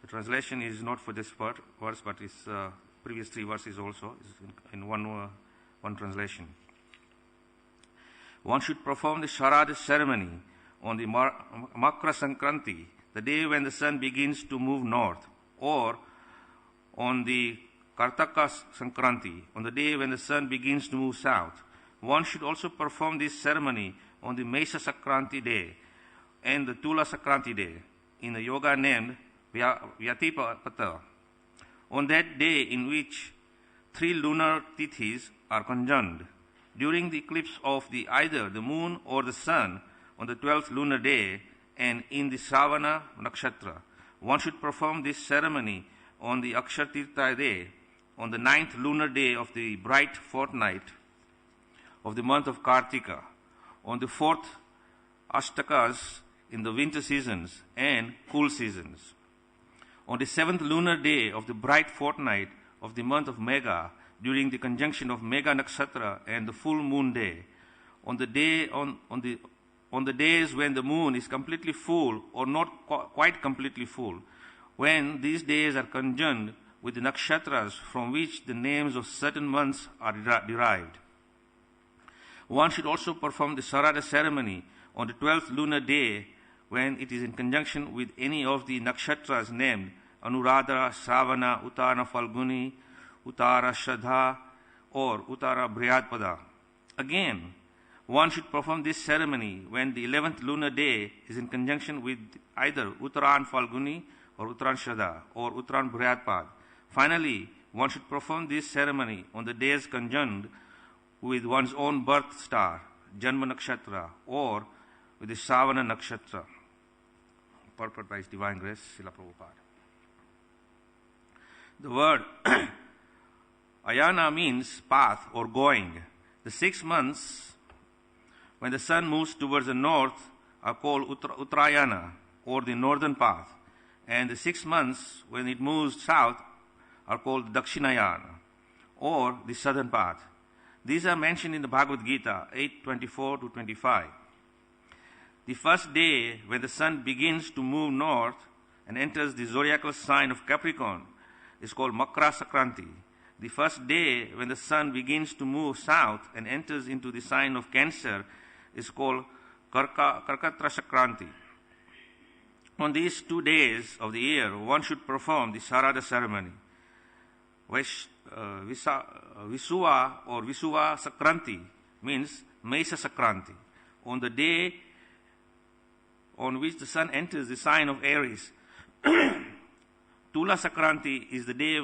The translation is not for this verse, but it's previous 3 verses also is in one translation. One should perform the Sharad ceremony on the Makra Sankranti, the day when the sun begins to move north, or on the Kartaka Sankranti, on the day when the sun begins to move south. One should also perform this ceremony on the Mesa Sankranti day and the Tula Sankranti day, in a yoga named Vyatipata. On that day in which 3 lunar tithis are conjunct, during the eclipse of either the moon or the sun on the 12th lunar day and in the Shravana nakshatra. One should perform this ceremony on the Akshatirtha day, on the 9th lunar day of the bright fortnight of the month of Kartika, on the 4th Ashtakas in the winter seasons and cool seasons, on the 7th lunar day of the bright fortnight of the month of Megha, during the conjunction of Megha Nakshatra and the full moon day, on the days when the moon is completely full or not quite completely full, when these days are conjunct with the nakshatras from which the names of certain months are derived. One should also perform the Sarada ceremony on the 12th lunar day when it is in conjunction with any of the nakshatras named Anuradha, Shravana, Uttara Falguni, Uttara Shraddha, or Uttara Brihadpada. Again, one should perform this ceremony when the 11th lunar day is in conjunction with either Uttaran Falguni or Uttaran Shraddha or Uttaran Brihadpad. Finally, one should perform this ceremony on the days conjunct with one's own birth star, Janma Nakshatra, or with the Shravana Nakshatra. Purport by His Divine Grace, Srila Prabhupada. The word Ayana means path or going. The 6 months when the sun moves towards the north are called Uttarayana, or the northern path, and the 6 months when it moves south are called Dakshinayana, or the southern path. These are mentioned in the Bhagavad Gita 8:24-25. The first day when the sun begins to move north and enters the zodiacal sign of Capricorn is called Makra Sankranti. The first day when the sun begins to move south and enters into the sign of Cancer is called Karkatra Sankranti. On these 2 days of the year, one should perform the Sarada ceremony. Visuva or Visuva Sankranti means Mesa Sankranti. On the day on which the sun enters the sign of Aries, Tula Sankranti is the day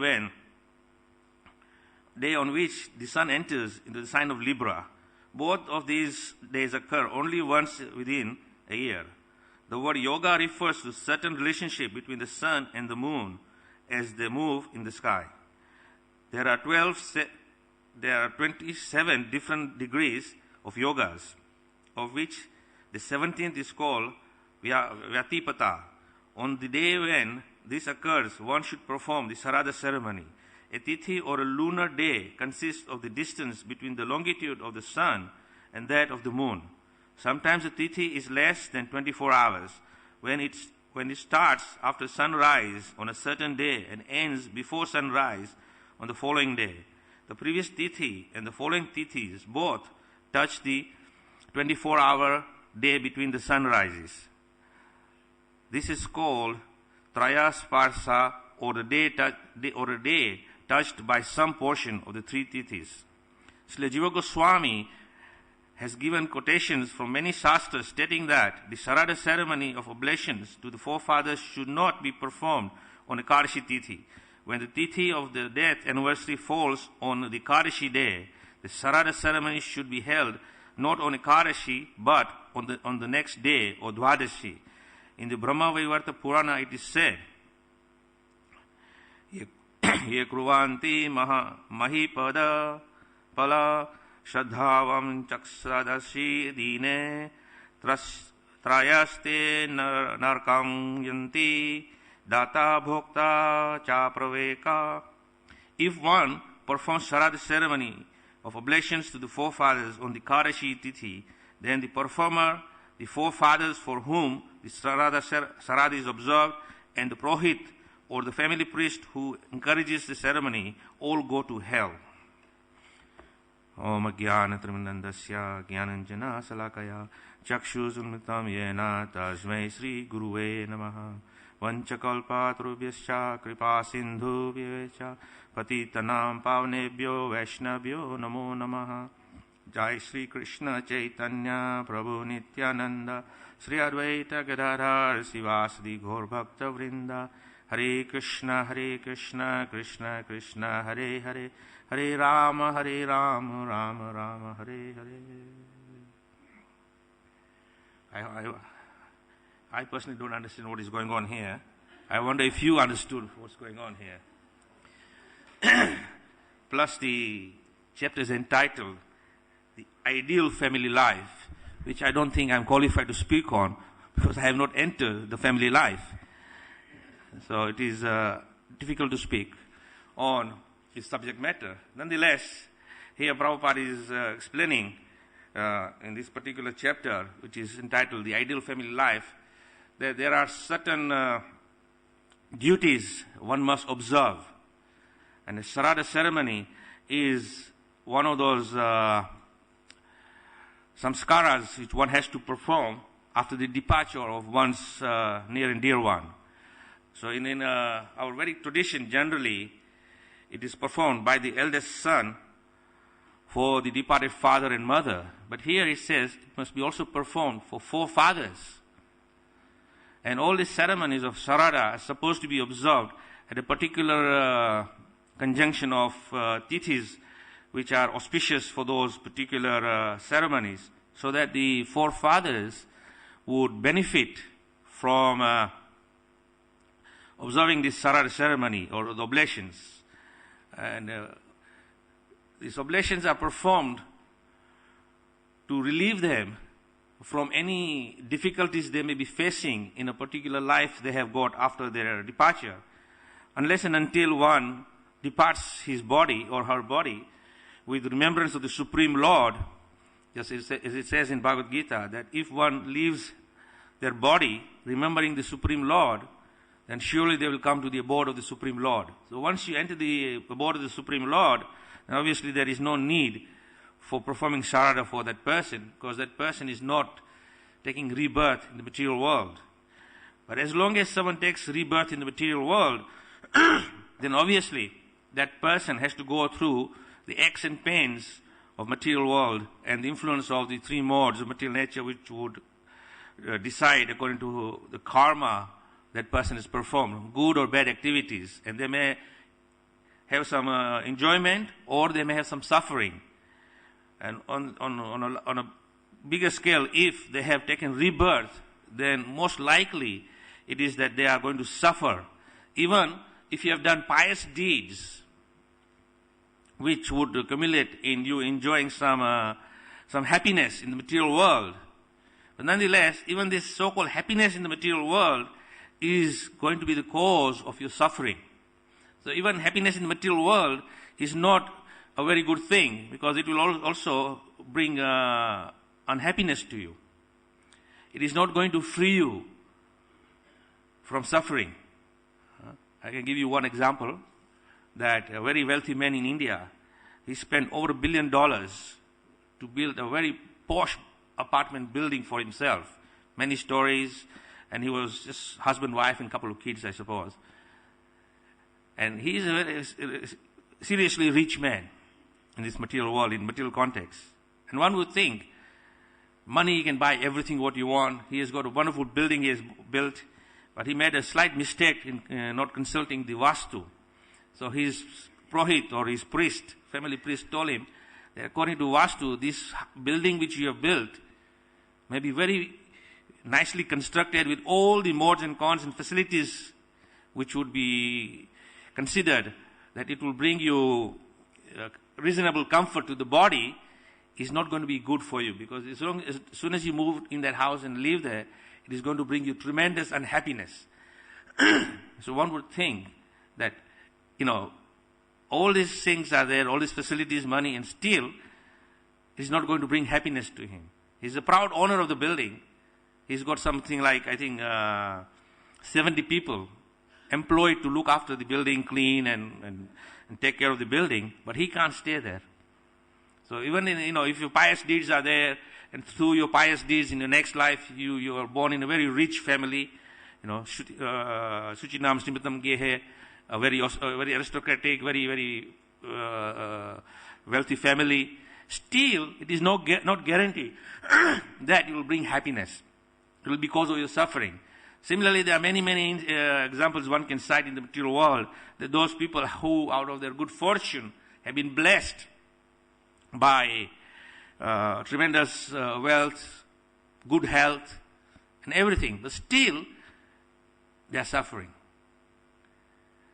on which the sun enters into the sign of Libra. Both of these days occur only once within a year. The word yoga refers to certain relationship between the sun and the moon as they move in the sky. There are 27 different degrees of yogas, of which the 17th is called Vyatipata. On the day when this occurs, one should perform the Sarada ceremony. A tithi or a lunar day consists of the distance between the longitude of the sun and that of the moon. Sometimes a tithi is less than 24 hours when it starts after sunrise on a certain day and ends before sunrise on the following day. The previous tithi and the following tithis both touch the 24-hour day between the sunrises. This is called Trayasparsa, or a day touched by some portion of the 3 tithis. Srila Jiva Goswami has given quotations from many shastras stating that the Sarada ceremony of oblations to the forefathers should not be performed on Ekadashi Tithi. When the Tithi of the death anniversary falls on the Ekadashi day, the Sarada ceremony should be held not on Ekadashi but on the next day, or Dwadashi. In the Brahma Vaivarta Purana it is said, Ye kruvanti mahipada pala shraddhavam chaksadashi dine trayaste narkam yanti data bhokta cha praveka. If one performs Sarada ceremony of oblations to the forefathers on the Kadashi Tithi, then the performer, the forefathers for whom the Sarada is observed, and the Prohit or the family priest who encourages the ceremony all go to hell. Om Jnanatirminandasya Jnananjana Salakaya Chakshuzunmitam Yena Tasmai Sri Guruve Namaha Vanchakalpatrubhyascha Kripa Sindhu Vyecha Patitanam Pavnebhyo Vaishnavyo Namo Namaha Jai Sri Krishna Chaitanya Prabhu Nityananda Sri Advaita Gadadhar Sivasadi Gaur Bhakta Vrinda Hare Krishna Krishna Krishna Hare Hare Hare Rama Rama Rama Hare Hare. I personally don't understand what is going on here. I wonder if you understood what's going on here. Plus the chapter is entitled The Ideal Family Life, which I don't think I'm qualified to speak on because I have not entered the family life. So it is difficult to speak on his subject matter. Nonetheless, here Prabhupada is explaining in this particular chapter, which is entitled The Ideal Family Life, that there are certain duties one must observe. And the Sarada ceremony is one of those samskaras which one has to perform after the departure of one's near and dear one. So in our Vedic tradition, generally, it is performed by the eldest son for the departed father and mother. But here it says it must be also performed for 4 fathers. And all the ceremonies of Sarada are supposed to be observed at a particular conjunction of tithis which are auspicious for those particular ceremonies, so that the 4 fathers would benefit from observing this Sarada ceremony or the oblations. And these oblations are performed to relieve them from any difficulties they may be facing in a particular life they have got after their departure. Unless and until one departs his body or her body with remembrance of the Supreme Lord, just as it says in Bhagavad Gita, that if one leaves their body remembering the Supreme Lord, then surely they will come to the abode of the Supreme Lord. So once you enter the abode of the Supreme Lord, then obviously there is no need for performing Sarada for that person, because that person is not taking rebirth in the material world. But as long as someone takes rebirth in the material world, then obviously that person has to go through the aches and pains of material world and the influence of the 3 modes of material nature, which would decide according to the karma that person has performed, good or bad activities. And they may have some enjoyment, or they may have some suffering. And on a bigger scale, if they have taken rebirth, then most likely it is that they are going to suffer. Even if you have done pious deeds, which would accumulate in you enjoying some happiness in the material world. But nonetheless, even this so-called happiness in the material world is going to be the cause of your suffering. So even happiness in the material world is not a very good thing, because it will also bring unhappiness to you. It is not going to free you from suffering. I can give you one example, that a very wealthy man in India, he spent over $1 billion to build a very posh apartment building for himself, many stories, and he was just husband, wife, and a couple of kids, I suppose. And he is a very seriously rich man in this material world, in material context. And one would think, money, you can buy everything what you want. He has got a wonderful building he has built, but he made a slight mistake in not consulting the Vastu. So his Prohit or his priest, family priest, told him that according to Vastu, this building which you have built may be very nicely constructed with all the modes and cons and facilities which would be considered that it will bring you reasonable comfort to the body, is not going to be good for you, because as soon as you move in that house and live there, it is going to bring you tremendous unhappiness. So one would think that, all these things are there, all these facilities, money, and still it's not going to bring happiness to him. He's a proud owner of the building. He's got something like, I think, 70 people employed to look after the building, clean and take care of the building, but he can't stay there. So even in, if your pious deeds are there, and through your pious deeds in the next life, you are born in a very rich family, Suchinam Snimatam Gehe, a very aristocratic, very wealthy family, still it is not guaranteed that you will bring happiness. It will be because of your suffering. Similarly, there are many examples one can cite in the material world, that those people who, out of their good fortune, have been blessed by tremendous wealth, good health, and everything, but still they are suffering.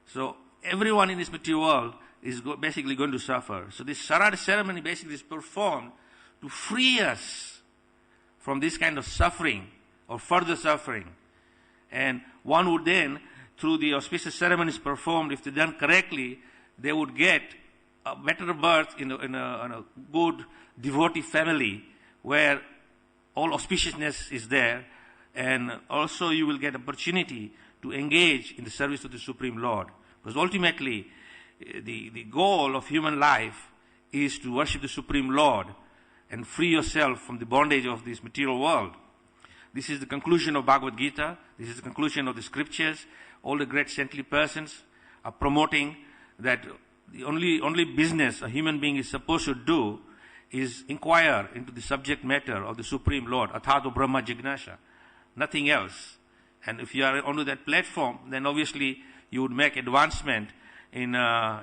So everyone in this material world is basically going to suffer. So this Sarada ceremony basically is performed to free us from this kind of suffering or further suffering. And one would then, through the auspicious ceremonies performed, if they're done correctly, they would get a better birth in a good devotee family where all auspiciousness is there, and also you will get opportunity to engage in the service of the Supreme Lord. Because ultimately, the goal of human life is to worship the Supreme Lord and free yourself from the bondage of this material world. This is the conclusion of Bhagavad Gita. This is the conclusion of the scriptures. All the great saintly persons are promoting that the only business a human being is supposed to do is inquire into the subject matter of the Supreme Lord, Athato Brahma Jignasha, nothing else. And if you are onto that platform, then obviously you would make advancement in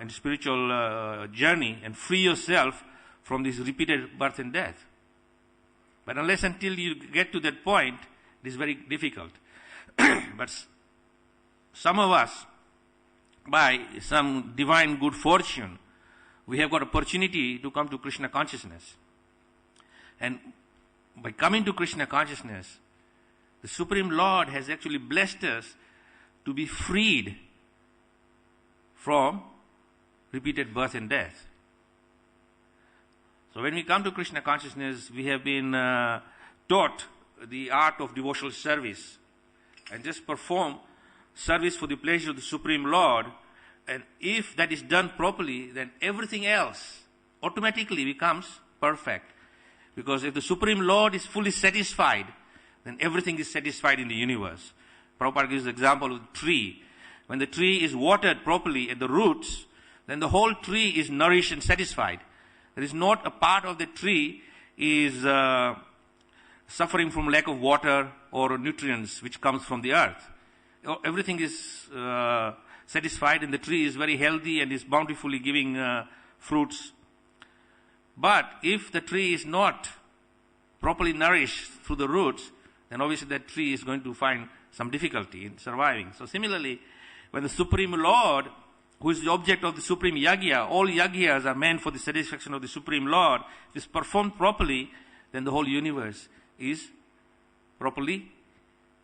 spiritual journey and free yourself from this repeated birth and death. But unless until you get to that point, it is very difficult. But some of us, by some divine good fortune, we have got opportunity to come to Krishna consciousness. And by coming to Krishna consciousness, the Supreme Lord has actually blessed us to be freed from repeated birth and death. So when we come to Krishna consciousness, we have been taught the art of devotional service and just perform service for the pleasure of the Supreme Lord. And if that is done properly, then everything else automatically becomes perfect. Because if the Supreme Lord is fully satisfied, then everything is satisfied in the universe. Prabhupada gives the example of the tree. When the tree is watered properly at the roots, then the whole tree is nourished and satisfied. There is not a part of the tree is suffering from lack of water or nutrients which comes from the earth. Everything is satisfied, and the tree is very healthy and is bountifully giving fruits. But if the tree is not properly nourished through the roots, then obviously that tree is going to find some difficulty in surviving. So similarly, when the Supreme Lord, who is the object of the Supreme Yagya, all Yagyas are meant for the satisfaction of the Supreme Lord, if it's performed properly, then the whole universe is properly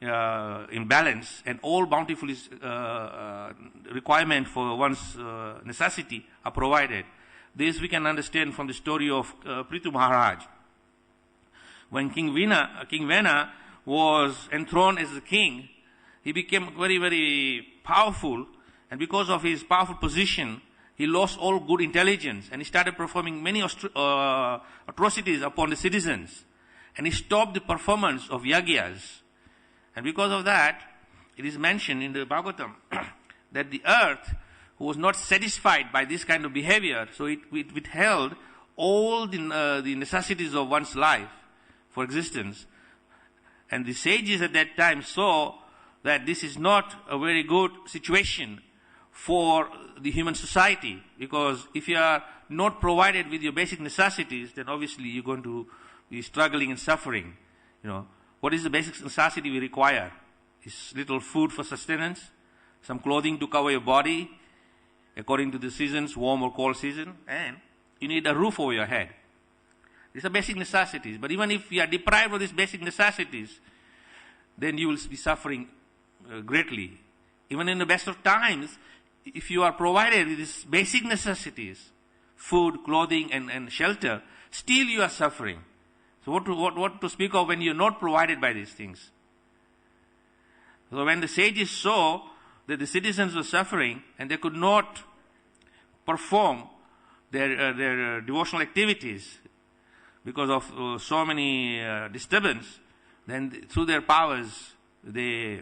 in balance, and all bountiful requirement for one's necessity are provided. This we can understand from the story of Prithu Maharaj. When King Vena was enthroned as the king, he became very, very powerful, and because of his powerful position, he lost all good intelligence, and he started performing many atrocities upon the citizens, and he stopped the performance of yagyas. And because of that, it is mentioned in the Bhagavatam that the earth was not satisfied by this kind of behavior, so it withheld all the necessities of one's life for existence. And the sages at that time saw that this is not a very good situation for the human society, because if you are not provided with your basic necessities, then obviously you're going to be struggling and suffering. What is the basic necessity we require? Is little food for sustenance, some clothing to cover your body, according to the seasons, warm or cold season, and you need a roof over your head. These are basic necessities. But even if you are deprived of these basic necessities, then you will be suffering greatly. Even in the best of times, if you are provided with these basic necessities, food, clothing, and shelter, still you are suffering. So what to speak of when you are not provided by these things? So when the sages saw that the citizens were suffering and they could not perform their devotional activities because of so many disturbance, then through their powers, they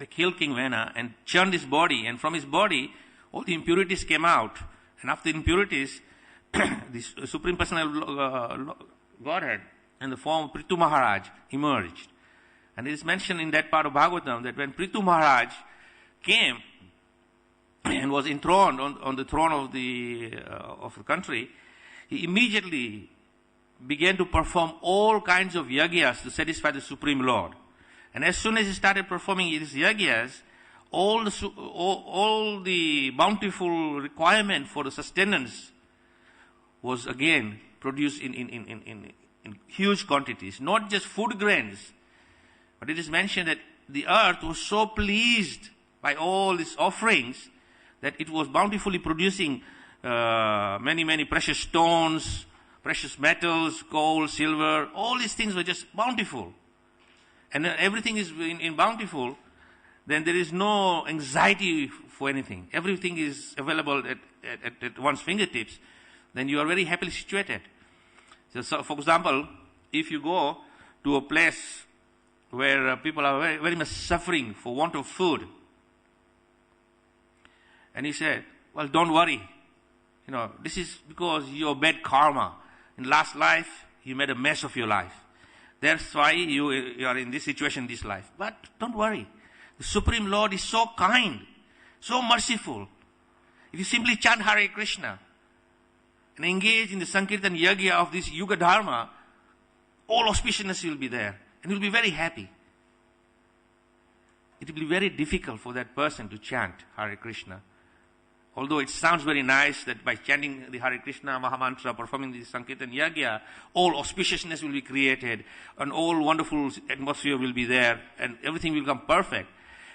killed King Vena and churned his body, and from his body, all the impurities came out. And after the impurities, the Supreme Personal Godhead in the form of Prithu Maharaj emerged. And it is mentioned in that part of Bhagavatam that when Prithu Maharaj came and was enthroned on the throne of the country, he immediately began to perform all kinds of yagyas to satisfy the Supreme Lord. And as soon as he started performing his yagyas, all the bountiful requirement for the sustenance was again produced in huge quantities, not just food grains, but it is mentioned that the earth was so pleased by all these offerings that it was bountifully producing many precious stones, precious metals, gold, silver. All these things were just bountiful. And everything is in bountiful, then there is no anxiety for anything. Everything is available at one's fingertips. Then you are very happily situated. So for example, if you go to a place where people are very, very much suffering for want of food, and he said, well, don't worry. This is because your bad karma. In last life, you made a mess of your life. That's why you are in this situation, this life. But don't worry. The Supreme Lord is so kind, so merciful. If you simply chant Hare Krishna and engage in the Sankirtan Yagya of this Yuga Dharma, all auspiciousness will be there. And you'll be very happy. It will be very difficult for that person to chant Hare Krishna. Although it sounds very nice that by chanting the Hare Krishna Mahamantra, performing the Sankirtan Yagya, all auspiciousness will be created and all wonderful atmosphere will be there and everything will become perfect.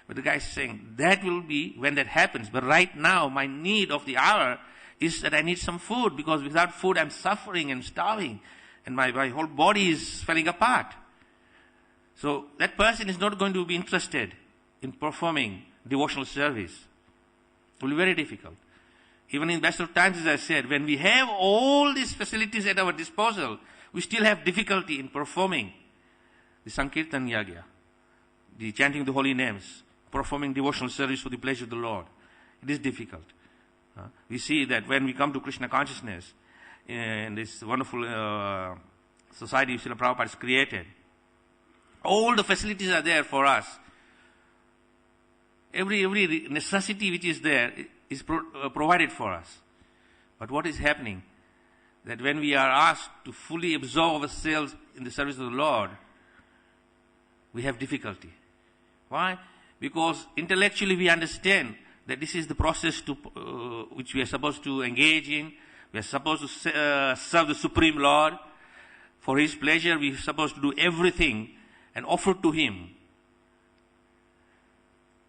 But the guy is saying, that will be when that happens. But right now, my need of the hour is that I need some food, because without food I'm suffering and starving and my whole body is falling apart. So that person is not going to be interested in performing devotional service. It will be very difficult. Even in best of times, as I said, when we have all these facilities at our disposal, we still have difficulty in performing the Sankirtan Yagya, the chanting the holy names, performing devotional service for the pleasure of the Lord. It is difficult. We see that when we come to Krishna consciousness, in this wonderful society Srila Prabhupada has created, all the facilities are there for us. Every necessity which is there is provided for us. But what is happening? That when we are asked to fully absorb ourselves in the service of the Lord, we have difficulty. Why? Because intellectually we understand that this is the process which we are supposed to engage in. We are supposed to serve the Supreme Lord. For His pleasure, we are supposed to do everything and offer to Him.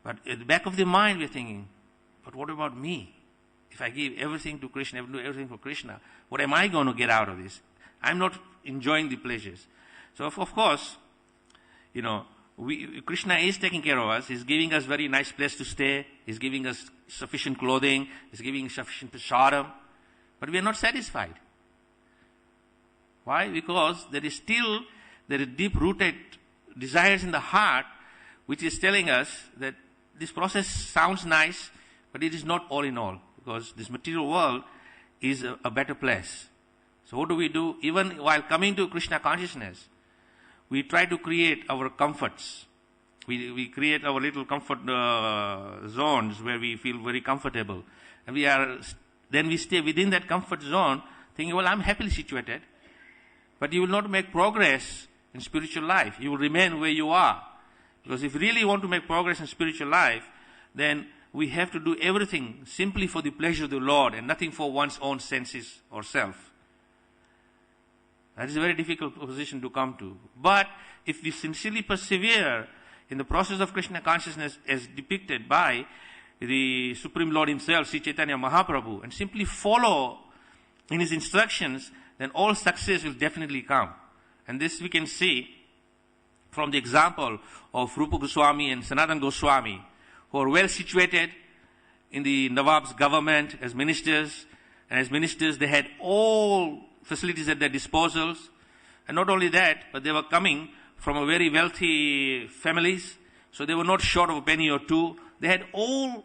But at the back of the mind, we are thinking, but what about me? If I give everything to Krishna, do everything for Krishna, what am I going to get out of this? I'm not enjoying the pleasures. So, of course, Krishna is taking care of us. He's giving us very nice place to stay. He's giving us sufficient clothing. He's giving sufficient prasadam. But we are not satisfied. Why? Because there is deep-rooted desires in the heart which is telling us that this process sounds nice, but it is not all in all, because this material world is a better place. So what do? Even while coming to Krishna consciousness, we try to create our comforts. We create our little comfort zones where we feel very comfortable. And then we stay within that comfort zone thinking, well, I'm happily situated. But you will not make progress in spiritual life. You will remain where you are. Because if you really want to make progress in spiritual life, then we have to do everything simply for the pleasure of the Lord and nothing for one's own senses or self. That is a very difficult position to come to. But if we sincerely persevere in the process of Krishna consciousness as depicted by the Supreme Lord Himself, Sri Chaitanya Mahaprabhu, and simply follow in His instructions, then all success will definitely come. And this we can see from the example of Rupa Goswami and Sanatana Goswami, who are well situated in the Nawab's government as ministers. And as ministers, they had all facilities at their disposals. And not only that, but they were coming from a very wealthy families. So they were not short of a penny or two. They had all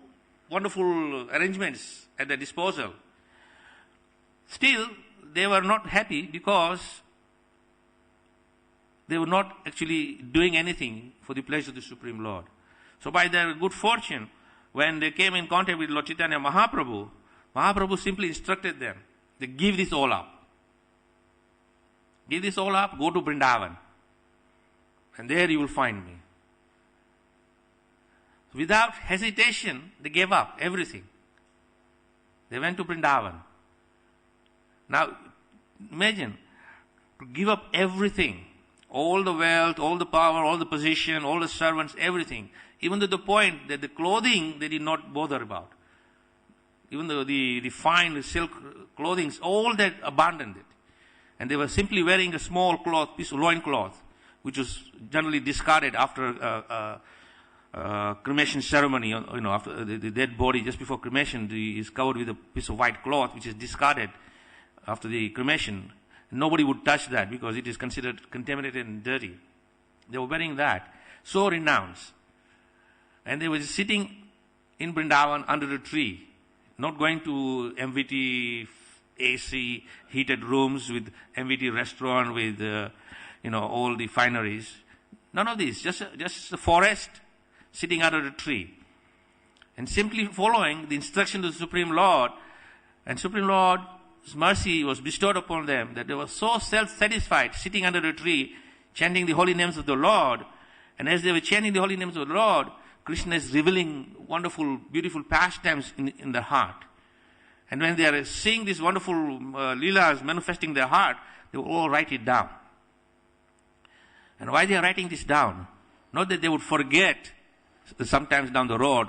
wonderful arrangements at their disposal. Still, they were not happy because they were not actually doing anything for the pleasure of the Supreme Lord. So by their good fortune, when they came in contact with Lord Chaitanya Mahaprabhu, Mahaprabhu simply instructed them, they give this all up. Give this all up, go to Vrindavan. And there you will find me. Without hesitation, they gave up everything. They went to Vrindavan. Now, imagine, to give up everything, all the wealth, all the power, all the position, all the servants, everything, even to the point that the clothing they did not bother about. Even though the fine silk clothing, all that abandoned it. And they were simply wearing a small cloth, piece of loin cloth, which was generally discarded after cremation ceremony. After the dead body, just before cremation, is covered with a piece of white cloth, which is discarded after the cremation. Nobody would touch that because it is considered contaminated and dirty. They were wearing that, so renounced. And they were sitting in Vrindavan under a tree, not going to MVT AC heated rooms with MVT restaurant with all the fineries. None of this. Just a forest sitting under a tree, and simply following the instruction of the Supreme Lord. And Supreme Lord's mercy was bestowed upon them that they were so self-satisfied, sitting under a tree, chanting the holy names of the Lord. And as they were chanting the holy names of the Lord, Krishna is revealing wonderful, beautiful pastimes in their heart. And when they are seeing these wonderful leelas manifesting their heart, they will all write it down. And why they are writing this down? Not that they would forget sometimes down the road.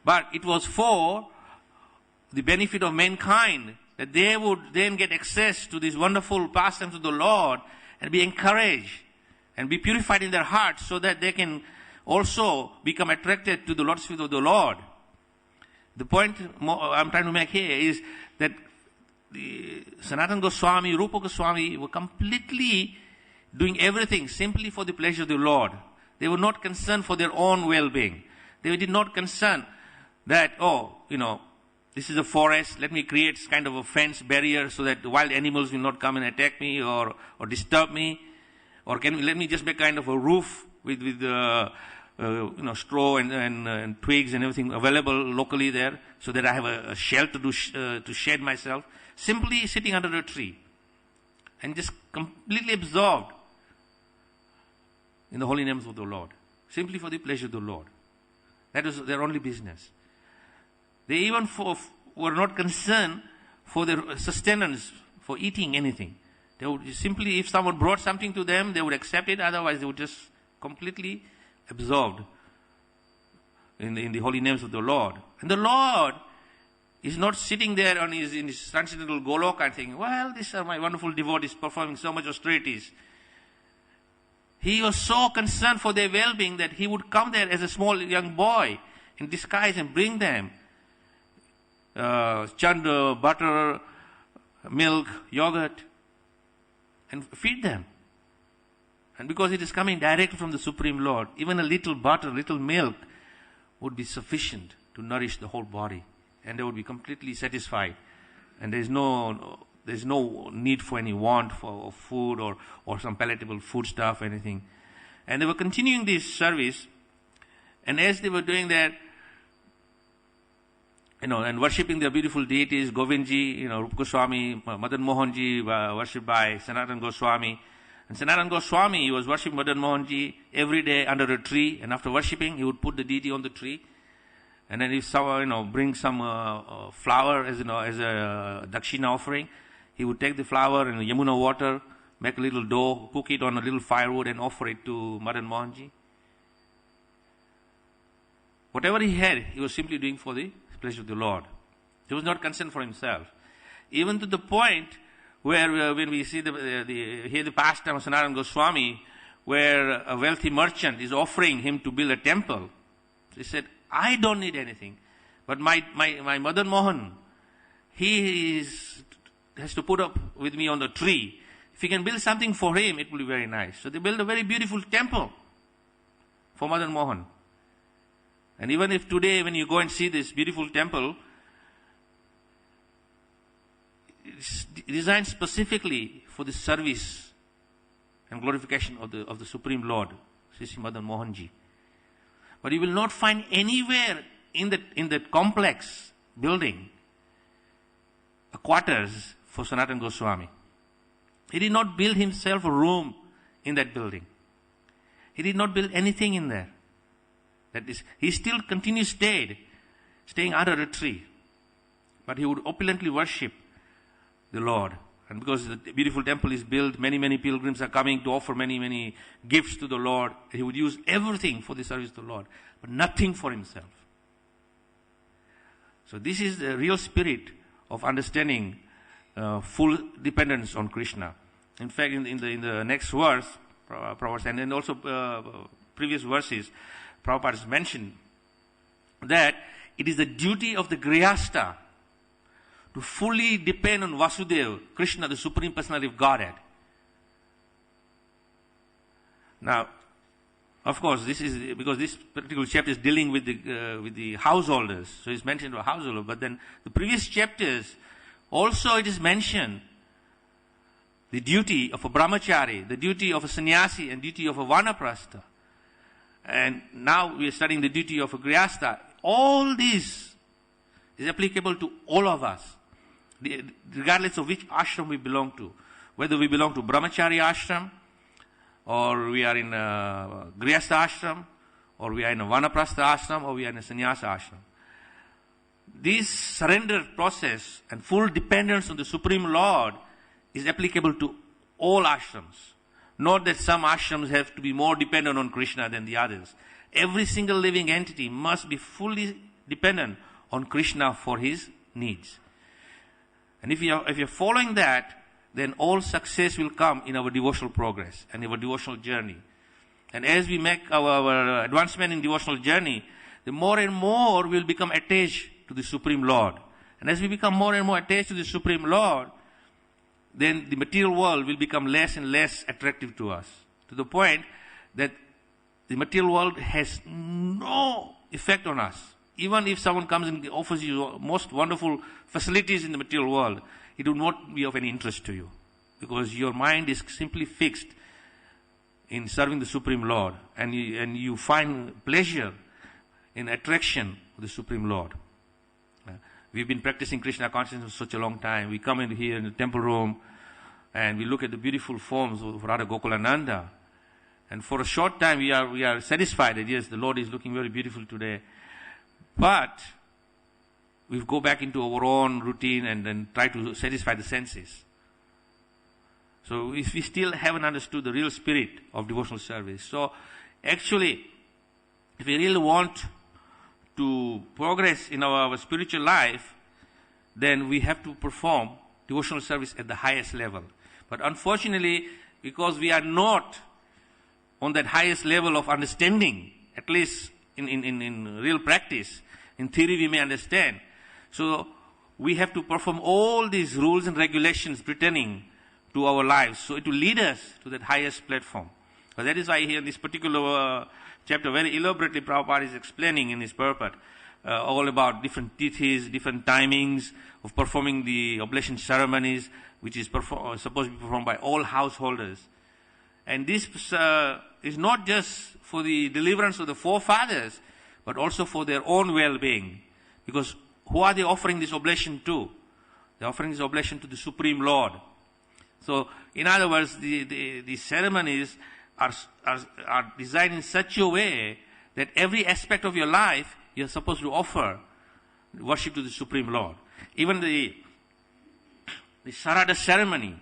But it was for the benefit of mankind, that they would then get access to these wonderful pastimes of the Lord and be encouraged and be purified in their hearts, so that they can also become attracted to the Lord's feet of the Lord. The point I'm trying to make here is that the Sanatana Goswami, Rupa Goswami were completely doing everything simply for the pleasure of the Lord. They were not concerned for their own well-being. They did not concern that, this is a forest, let me create kind of a fence barrier so that the wild animals will not come and attack me or disturb me. Or let me just make kind of a roof with straw and twigs and everything available locally there, so that I have a shelter to shed myself. Simply sitting under a tree and just completely absorbed in the holy names of the Lord, simply for the pleasure of the Lord. That was their only business. They even were not concerned for their sustenance, for eating anything. They would simply, if someone brought something to them, they would accept it. Otherwise, they would just completely absorbed in the holy names of the Lord. And the Lord is not sitting there in his transcendental Goloka and thinking, well, these are my wonderful devotees performing so much austerities. He was so concerned for their well-being that he would come there as a small young boy in disguise and bring them chanda, butter, milk, yogurt, and feed them. And because it is coming directly from the Supreme Lord, even a little butter, little milk would be sufficient to nourish the whole body. And they would be completely satisfied. And there's no need for any want for food or some palatable food stuff, anything. And they were continuing this service. And as they were doing that, and worshipping their beautiful deities, Govindji, Rupa Goswami, Madan Mohanji, worshipped by Sanatana Goswami. And Sanatana Goswami was worshipping Madan Mohanji every day under a tree. And after worshipping, he would put the deity on the tree. And then if someone, bring some flower as a dakshina offering, he would take the flower and Yamuna water, make a little dough, cook it on a little firewood and offer it to Madan Mohanji. Whatever he had, he was simply doing for the pleasure of the Lord. He was not concerned for himself. Even to the point where when we see hear the pastime of Sanatana Goswami, where a wealthy merchant is offering him to build a temple. He said, I don't need anything. But my Madan Mohan, he has to put up with me on the tree. If he can build something for him, it will be very nice. So they built a very beautiful temple for Madan Mohan. And even if today when you go and see this beautiful temple, it's designed specifically for the service and glorification of the Supreme Lord, Sri Sri Madan Mohanji. But you will not find anywhere in that complex building a quarters for Sanatana Goswami. He did not build himself a room in that building. He did not build anything in there. That is, he still continues staying under a tree. But he would opulently worship the Lord. And because the beautiful temple is built, many pilgrims are coming to offer many gifts to the Lord. He would use everything for the service to the Lord, but nothing for himself. So this is the real spirit of understanding full dependence on Krishna. In fact, in the next verse, Prabhupada, and then also previous verses, Prabhupada has mentioned that it is the duty of the Grihastha to fully depend on Vasudeva, Krishna, the Supreme Personality of Godhead. Now, of course, this is because this particular chapter is dealing with the householders, so it's mentioned about householder. But then the previous chapters also it is mentioned the duty of a brahmachari, the duty of a sannyasi, and duty of a vanaprastha. And now we are studying the duty of a grihastha. All this is applicable to all of us, regardless of which ashram we belong to. Whether we belong to brahmachari ashram, or we are in a grihastha ashram, or we are in a vanaprastha ashram, or we are in a sannyasa ashram. This surrender process and full dependence on the Supreme Lord is applicable to all ashrams. Not that some ashrams have to be more dependent on Krishna than the others. Every single living entity must be fully dependent on Krishna for his needs. And if you're following that, then all success will come in our devotional progress and our devotional journey. And as we make our advancement in devotional journey, the more and more we'll become attached to the Supreme Lord. And as we become more and more attached to the Supreme Lord, then the material world will become less and less attractive to us, to the point that the material world has no effect on us. Even if someone comes and offers you most wonderful facilities in the material world, it will not be of any interest to you, because your mind is simply fixed in serving the Supreme Lord, and you find pleasure in attraction of the Supreme Lord. We've been practicing Krishna consciousness for such a long time. We come in here in the temple room and we look at the beautiful forms of Radha Gokulananda. And for a short time we are satisfied that yes, the Lord is looking very beautiful today. But we go back into our own routine and then try to satisfy the senses. So we still haven't understood the real spirit of devotional service. So actually, if we really want to progress in our spiritual life, then we have to perform devotional service at the highest level. But unfortunately, because we are not on that highest level of understanding, at least in real practice, in theory we may understand. So we have to perform all these rules and regulations pertaining to our lives. So it will lead us to that highest platform. So that is why here in this particular chapter, very elaborately, Prabhupada is explaining in his purport all about different tithis, different timings of performing the oblation ceremonies, which is supposed to be performed by all householders. And this is not just for the deliverance of the forefathers, but also for their own well-being. Because who are they offering this oblation to? They're offering this oblation to the Supreme Lord. So, in other words, the ceremonies are designed in such a way that every aspect of your life you're supposed to offer worship to the Supreme Lord. Even the Sarada ceremony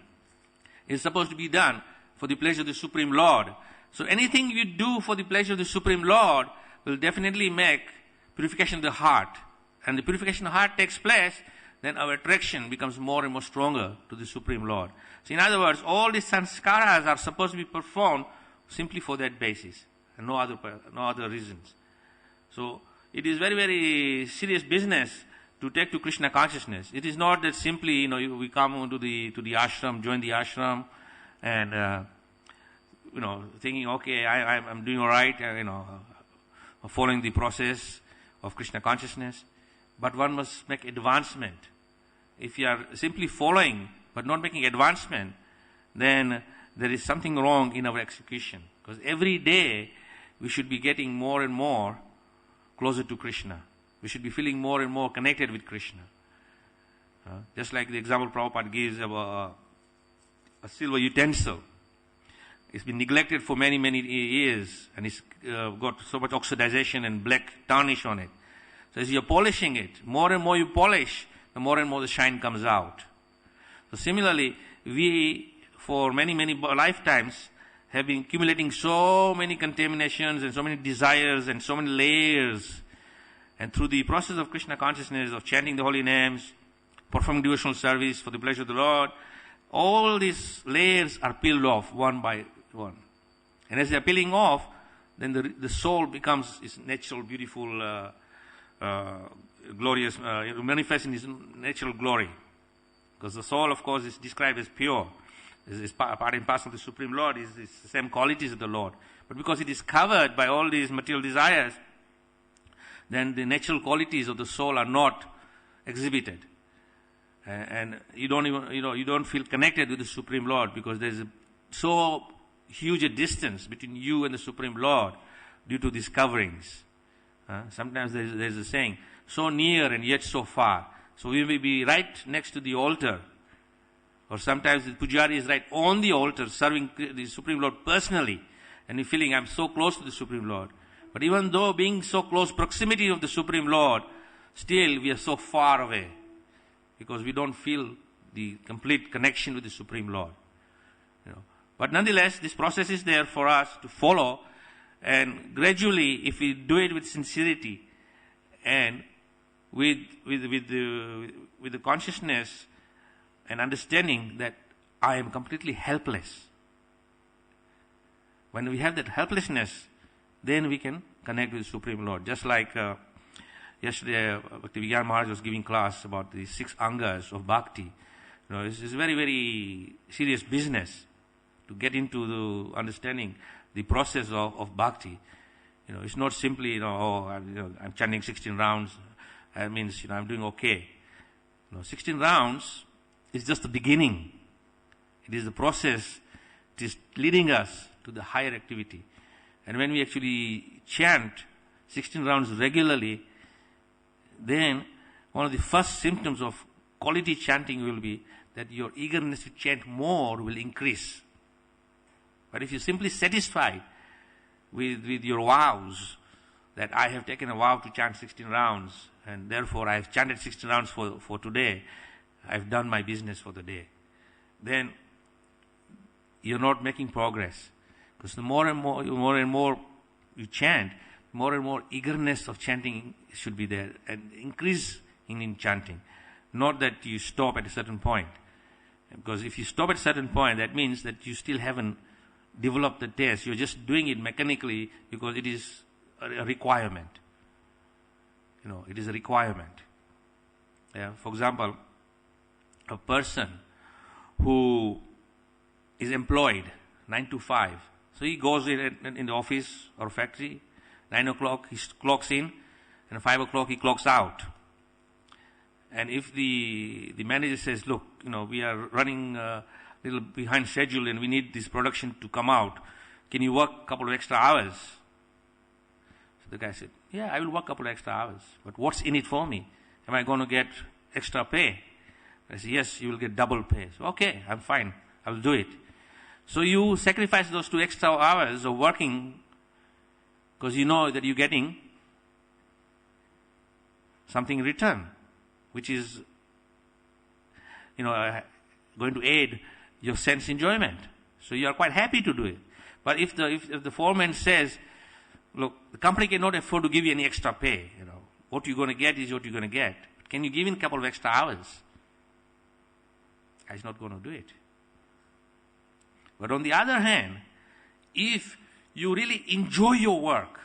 is supposed to be done for the pleasure of the Supreme Lord. So anything you do for the pleasure of the Supreme Lord will definitely make purification of the heart. And the purification of the heart takes place, then our attraction becomes more and more stronger to the Supreme Lord. So in other words, all these sanskaras are supposed to be performed simply for that basis, and no other reasons. So it is very, very serious business to take to Krishna consciousness. It is not that simply, we come to the ashram, join the ashram, and thinking, okay, I'm doing all right, following the process of Krishna consciousness. But one must make advancement. If you are simply following but not making advancement, then there is something wrong in our execution. Because every day we should be getting more and more closer to Krishna. We should be feeling more and more connected with Krishna. Just like the example Prabhupada gives of a silver utensil. It's been neglected for many, many years, and it's got so much oxidization and black tarnish on it. So as you're polishing it, more and more you polish, the more and more the shine comes out. So similarly, we, for many, many lifetimes, have been accumulating so many contaminations and so many desires and so many layers. And through the process of Krishna consciousness, of chanting the holy names, performing devotional service for the pleasure of the Lord, all these layers are peeled off one by one. And as they are peeling off, then the soul becomes its natural, beautiful, glorious, manifests in its natural glory. Because the soul, of course, is described as pure. Is part and parcel of the Supreme Lord, is the same qualities of the Lord. But because it is covered by all these material desires, then the natural qualities of the soul are not exhibited. And you don't even, you don't feel connected with the Supreme Lord, because there's so huge a distance between you and the Supreme Lord due to these coverings. Sometimes there's a saying, so near and yet so far. So we may be right next to the altar, or sometimes the pujari is right on the altar serving the Supreme Lord personally, and you're feeling, I'm so close to the Supreme Lord. But even though being so close proximity of the Supreme Lord, still we are so far away, because we don't feel the complete connection with the Supreme Lord. But nonetheless, this process is there for us to follow, and gradually, if we do it with sincerity and with the consciousness and understanding that I am completely helpless. When we have that helplessness, then we can connect with the Supreme Lord. Just like yesterday, Bhaktivedana Maharaj was giving class about the 6 angas of bhakti. It's very, very serious business to get into the understanding the process of bhakti. It's not simply, I'm chanting 16 rounds. That means, I'm doing okay. 16 rounds is just the beginning. It is the process. It is leading us to the higher activity. And when we actually chant 16 rounds regularly, then one of the first symptoms of quality chanting will be that your eagerness to chant more will increase. But if you're simply satisfied with your vows, that I have taken a vow to chant 16 rounds, and therefore I have chanted 16 rounds for today, I've done my business for the day, then you're not making progress. Because the more and more you chant, more and more eagerness of chanting should be there, and increase in chanting. Not that you stop at a certain point. Because if you stop at a certain point, that means that you still haven't developed the taste. You're just doing it mechanically because it is a requirement. It is a requirement. For example, a person who is employed 9 to 5. So he goes in the office or factory, 9 o'clock he clocks in, and 5 o'clock he clocks out. And if the manager says, look, we are running a little behind schedule and we need this production to come out, can you work a couple of extra hours? So the guy said, yeah, I will work a couple of extra hours, but what's in it for me? Am I going to get extra pay? I said, yes, you will get double pay. So, okay, I'm fine, I will do it. So you sacrifice those 2 extra hours of working because you know that you're getting something in return, which is, going to aid your sense enjoyment. So you are quite happy to do it. But if the foreman says, look, the company cannot afford to give you any extra pay, what you're going to get is what you're going to get. Can you give in a couple of extra hours? I'm not going to do it. But on the other hand, if you really enjoy your work,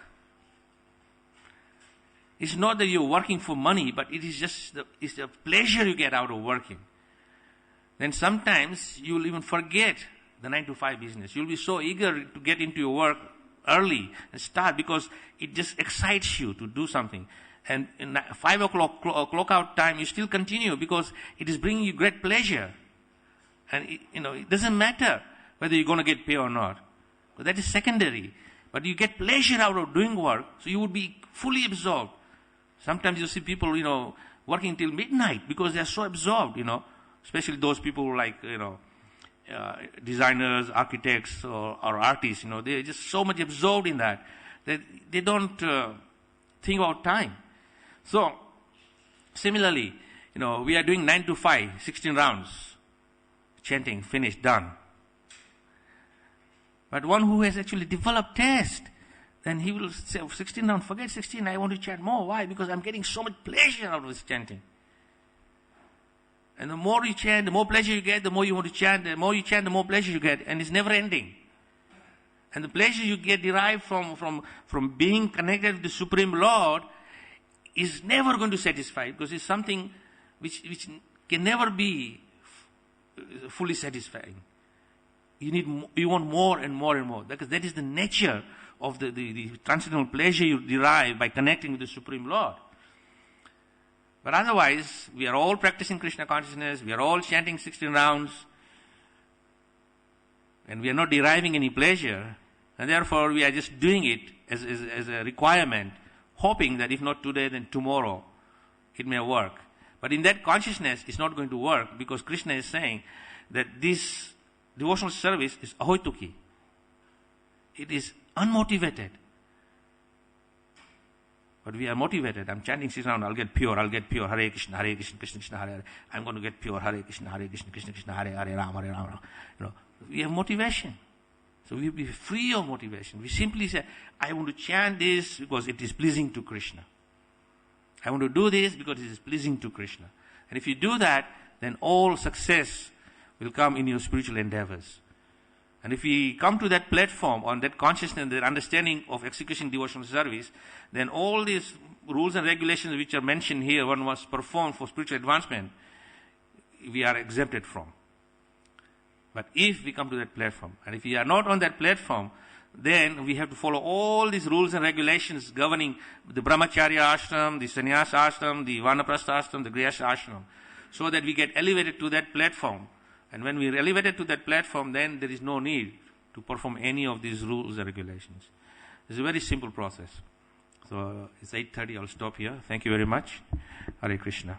it's not that you're working for money, but it is just it's the pleasure you get out of working. Then sometimes you'll even forget the 9 to 5 business. You'll be so eager to get into your work early and start because it just excites you to do something. And in 5 o'clock clock out time, you still continue because it is bringing you great pleasure. And it doesn't matter whether you're going to get paid or not. But that is secondary. But you get pleasure out of doing work, so you would be fully absorbed. Sometimes you see people, working till midnight because they are so absorbed, especially those people like, designers, architects, or artists, they're just so much absorbed in that they don't think about time. So, similarly, we are doing 9 to 5, 16 rounds, chanting, finished, done. But one who has actually developed taste, then he will say, 16 rounds, forget 16, I want to chant more. Why? Because I'm getting so much pleasure out of this chanting. And the more you chant, the more pleasure you get, the more you want to chant. The more you chant, the more pleasure you get. And it's never ending. And the pleasure you get derived from being connected with the Supreme Lord is never going to satisfy, because it's something which can never be fully satisfying. You want more and more and more, because that is the nature of the transcendental pleasure you derive by connecting with the Supreme Lord. But otherwise, we are all practicing Krishna consciousness, we are all chanting 16 rounds, and we are not deriving any pleasure, and therefore we are just doing it as a requirement, hoping that if not today, then tomorrow it may work. But in that consciousness, it's not going to work, because Krishna is saying that this devotional service is ahoituki. It is unmotivated. But we are motivated. I'm chanting 6 rounds, I'll get pure, Hare Krishna, Krishna Krishna, Hare Hare. I'm going to get pure, Hare Krishna, Krishna Krishna, Hare Hare, Ram, Hare Ram. We have motivation. So we will be free of motivation. We simply say, I want to chant this because it is pleasing to Krishna. I want to do this because it is pleasing to Krishna. And if you do that, then all success will come in your spiritual endeavors. And if we come to that platform, on that consciousness, that understanding of execution devotional service, then all these rules and regulations which are mentioned here, one must perform for spiritual advancement, we are exempted from. But if we come to that platform, and if we are not on that platform, then we have to follow all these rules and regulations governing the brahmacharya ashram, the sannyasa ashram, the vanaprastha ashram, the grihastha ashram, so that we get elevated to that platform. And when we are elevated to that platform, then there is no need to perform any of these rules and regulations. It's a very simple process. So it's 8:30, I'll stop here. Thank you very much. Hare Krishna.